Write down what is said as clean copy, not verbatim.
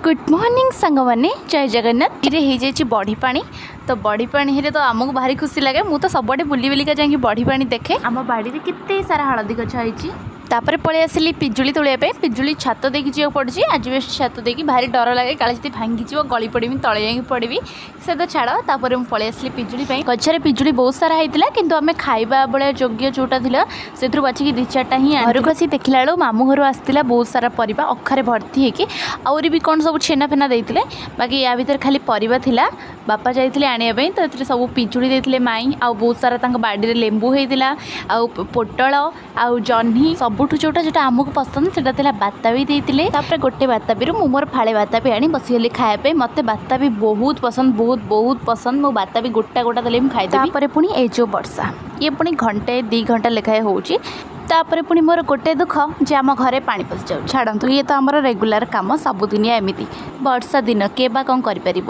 Good morning सांग मैंने जय जगन्नाथ ये हो जाए बढ़ी पानी तो बढ़ी पानी तो आमको भारी खुशी लगे मुझे तो सबुआडे बुली बुलिका जाकि बढ़ी पानी देखे आम बाड़ी में केते सारा हलदी गछ होती तापर पलि आसिली पिजुली तोलिया पिजुली छात देकी जा पड़ी आजबेस्ट छात देकी भारी डर लगे काले जी भांगी गली पड़ी तले जाकि पड़ी से तो छाड़ तापर पलि आसिली पिजुली गचरे पिजुली बहुत सारा होता किंतु आम खाइबा बेले योग्य जोटा था से बाचिकी दी चार्टा ही घर को आसी देखला बेलू मामू घर आसाला बहुत सारा परिबा अखारे भर्ती होगी आउरी भी कौन सब छेना फेना देते बाकी या भर खाली परिबा थिला बापा जाइए आने तो ये सब पिजुली देते माई आ बहुत सारा बाड़ी लेंबू होता आ पोटल आ जह्नी सबुठ जोटा जोटा आमको पसंद से बाताबी देते गोटे बाताबी मु मोर फाड़े बाताबी आनी बसीगली खायापे मत बाताबी बहुत पसंद बहुत पसंद मो बाताबी गोटा गोटा देले खाईदेवी पुणी ए जो वर्षा ये पुणी घंटे 2 घंटा लेखाएं होपर पुणी मोर गोटे दुख जे आम घरे पानी पशि जाऊ छाड़ू ये तो आमर रेगुलर कम सबुदिनिया एमती वर्षा दिन के बा कौन कर।